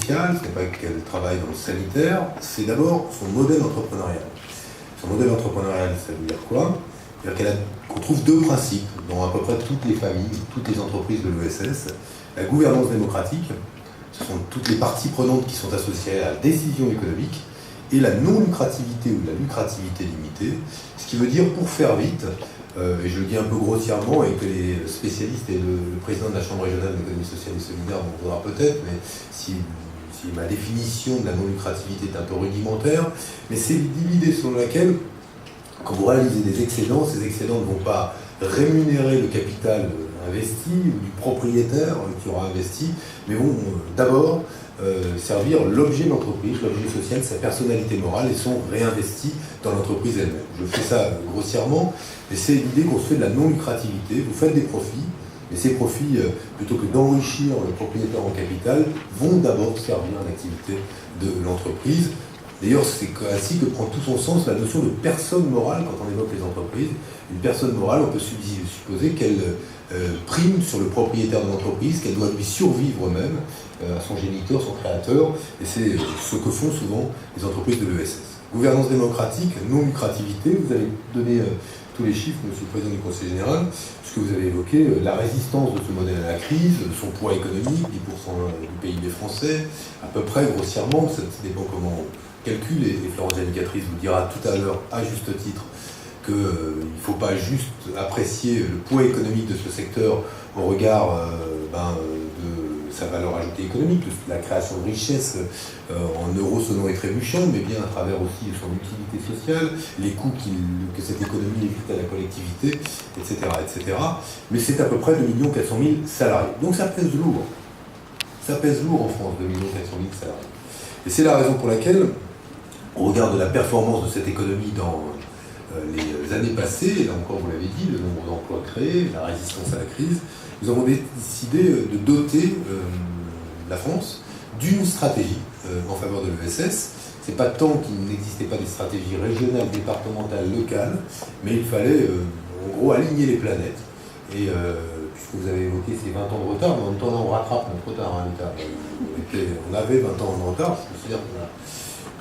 social, ce n'est pas qu'elle travaille dans le sanitaire, c'est d'abord son modèle entrepreneurial. Son modèle entrepreneurial, ça veut dire quoi? C'est-à-dire qu'on trouve deux principes dans à peu près toutes les familles, toutes les entreprises de l'ESS. La gouvernance démocratique, ce sont toutes les parties prenantes qui sont associées à la décision économique, et la non-lucrativité ou la lucrativité limitée, ce qui veut dire, pour faire vite, et je le dis un peu grossièrement, et que les spécialistes et le président de la Chambre régionale d'économie sociale et solidaire m'en voudra peut-être, mais si ma définition de la non-lucrativité est un peu rudimentaire, mais c'est l'idée selon laquelle, quand vous réalisez des excédents, ces excédents ne vont pas rémunérer le capital investi ou du propriétaire qui aura investi, mais vont d'abord servir l'objet de l'entreprise, l'objet social, sa personnalité morale, et sont réinvestis dans l'entreprise elle-même. Je fais ça grossièrement, mais c'est l'idée qu'on se fait de la non-lucrativité. Vous faites des profits, mais ces profits, plutôt que d'enrichir le propriétaire en capital, vont d'abord servir à l'activité de l'entreprise. D'ailleurs, c'est ainsi que prend tout son sens la notion de personne morale quand on évoque les entreprises. Une personne morale, on peut supposer qu'elle prime sur le propriétaire de l'entreprise, qu'elle doit lui survivre même, à son géniteur, son créateur, et c'est ce que font souvent les entreprises de l'ESS. Gouvernance démocratique, non-lucrativité, vous avez donné tous les chiffres, Monsieur le Président du Conseil général, puisque vous avez évoqué la résistance de ce modèle à la crise, son poids économique, 10% du PIB français, à peu près grossièrement, ça dépend comment on calcule, et Florence Dénicatrice vous dira tout à l'heure, à juste titre, qu'il ne faut pas juste apprécier le poids économique de ce secteur au regard de sa valeur ajoutée économique, la création de richesses en euros sonnants et trébuchants, mais bien à travers aussi son utilité sociale, les coûts que cette économie évite à la collectivité, etc. etc. Mais c'est à peu près 2 400 000 salariés. Donc ça pèse lourd. Ça pèse lourd en France, 2 400 000 salariés. Et c'est la raison pour laquelle, au regard de la performance de cette économie dans les années passées, et là encore vous l'avez dit, le nombre d'emplois créés, la résistance à la crise, nous avons décidé de doter la France d'une stratégie en faveur de l'ESS. C'est pas tant qu'il n'existait pas des stratégies régionales, départementales, locales, mais il fallait en gros aligner les planètes. Et puisque vous avez évoqué ces 20 ans de retard, mais en même temps là, on rattrape notre retard. On avait 20 ans de retard, je considère qu'on a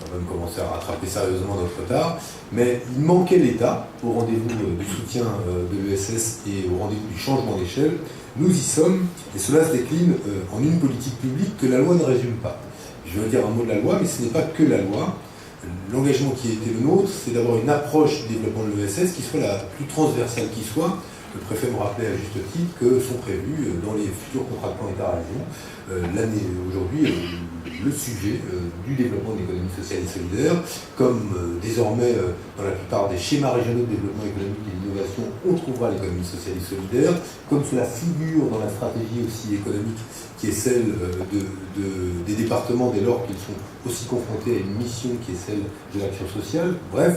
quand même commencé à rattraper sérieusement notre retard, mais il manquait l'État au rendez-vous du soutien de l'ESS et au rendez-vous du changement d'échelle. Nous y sommes, et cela se décline en une politique publique que la loi ne résume pas. Je veux dire un mot de la loi, mais ce n'est pas que la loi. L'engagement qui a été le nôtre, c'est d'avoir une approche du développement de l'ESS qui soit la plus transversale qui soit. Le préfet me rappelait à juste titre que sont prévus dans les futurs contrats de plan État-région aujourd'hui le sujet du développement de l'économie sociale et solidaire, comme désormais dans la plupart des schémas régionaux de développement économique et d'innovation, on trouvera l'économie sociale et solidaire, comme cela figure dans la stratégie aussi économique qui est celle des départements dès lors qu'ils sont aussi confrontés à une mission qui est celle de l'action sociale. Bref,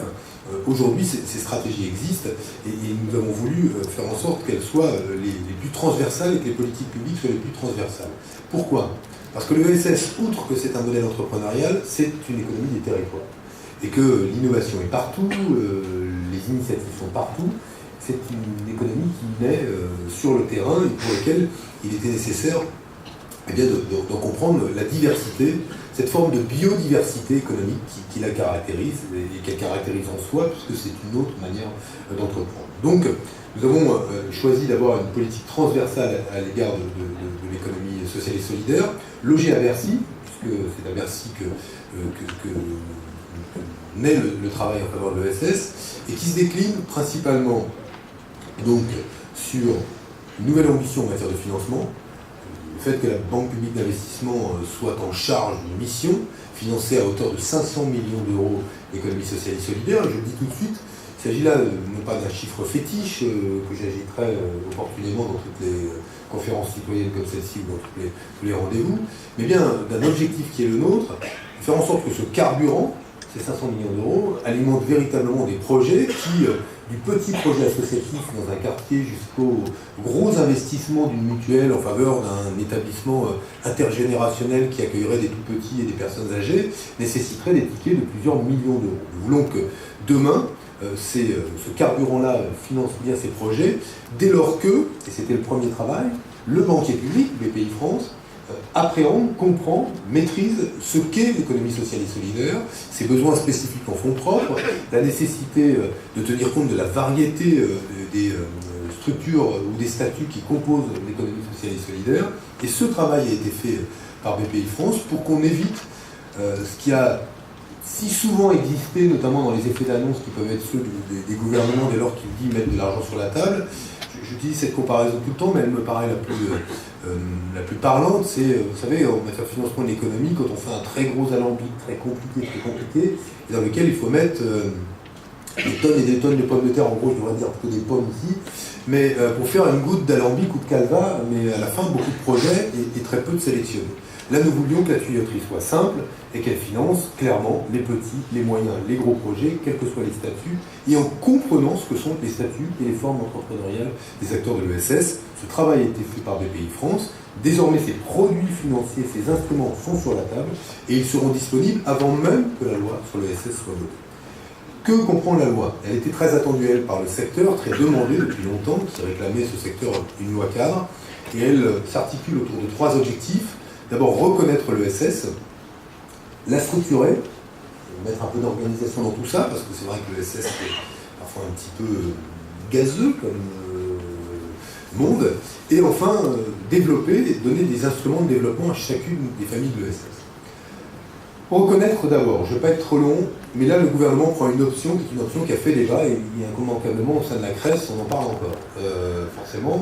aujourd'hui ces stratégies existent et nous avons voulu faire en sorte qu'elles soient les plus transversales et que les politiques publiques soient les plus transversales. Pourquoi ? Parce que l'ESS, outre que c'est un modèle entrepreneurial, c'est une économie des territoires. Et que l'innovation est partout, les initiatives sont partout. C'est une économie qui naît sur le terrain et pour laquelle il était nécessaire d'en comprendre la diversité, cette forme de biodiversité économique qui la caractérise et qu'elle caractérise en soi, puisque c'est une autre manière d'entreprendre. Donc, nous avons choisi d'avoir une politique transversale à l'égard de l'économie sociale et solidaire, logée à Bercy, puisque c'est à Bercy que naît le travail en faveur de l'ESS, et qui se décline principalement donc, sur une nouvelle ambition en matière de financement, le fait que la Banque publique d'investissement soit en charge d'une mission financée à hauteur de 500 millions d'euros d'économie sociale et solidaire. Je le dis tout de suite, il s'agit là non pas d'un chiffre fétiche que j'agiterai opportunément dans toutes les conférences citoyennes comme celle-ci ou dans tous les rendez-vous, mais bien d'un objectif qui est le nôtre, faire en sorte que ce carburant, ces 500 millions d'euros, alimente véritablement des projets qui, du petit projet associatif dans un quartier jusqu'au gros investissement d'une mutuelle en faveur d'un établissement intergénérationnel qui accueillerait des tout petits et des personnes âgées, nécessiterait des tickets de plusieurs millions d'euros. Nous voulons que demain, ce carburant-là finance bien ces projets, dès lors que, et c'était le premier travail, le banquier public, BPI France, appréhende, comprend, maîtrise ce qu'est l'économie sociale et solidaire, ses besoins spécifiques en fonds propres, la nécessité de tenir compte de la variété des structures ou des statuts qui composent l'économie sociale et solidaire. Et ce travail a été fait par BPI France pour qu'on évite ce qui a si souvent existé, notamment dans les effets d'annonce qui peuvent être ceux des gouvernements dès lors qu'ils disent mettre de l'argent sur la table. J'utilise cette comparaison tout le temps, mais elle me paraît la plus parlante. C'est, vous savez, en matière de financement de l'économie, quand on fait un très gros alambic, très compliqué, et dans lequel il faut mettre des tonnes et des tonnes de pommes de terre, en gros, je devrais dire plutôt des pommes ici, mais pour faire une goutte d'alambic ou de calva, mais à la fin, beaucoup de projets et très peu de sélectionnés. Là, nous voulions que la tuyauterie soit simple et qu'elle finance clairement les petits, les moyens, les gros projets, quels que soient les statuts, et en comprenant ce que sont les statuts et les formes entrepreneuriales des acteurs de l'ESS. Ce travail a été fait par BPI France. Désormais, ces produits financiers, ces instruments sont sur la table et ils seront disponibles avant même que la loi sur l'ESS soit votée. Que comprend la loi? Elle était très attendue, elle, par le secteur, très demandée depuis longtemps, qui réclamait ce secteur une loi cadre, et elle s'articule autour de 3 objectifs. D'abord, reconnaître l'ESS, la structurer, mettre un peu d'organisation dans tout ça, parce que c'est vrai que l'ESS est parfois un petit peu gazeux comme monde, et enfin, développer et donner des instruments de développement à chacune des familles de l'ESS. Reconnaître d'abord, je ne vais pas être trop long, mais là le gouvernement prend une option qui est une option qui a fait débat, et immanquablement au sein de la CRES, on en parle encore, forcément.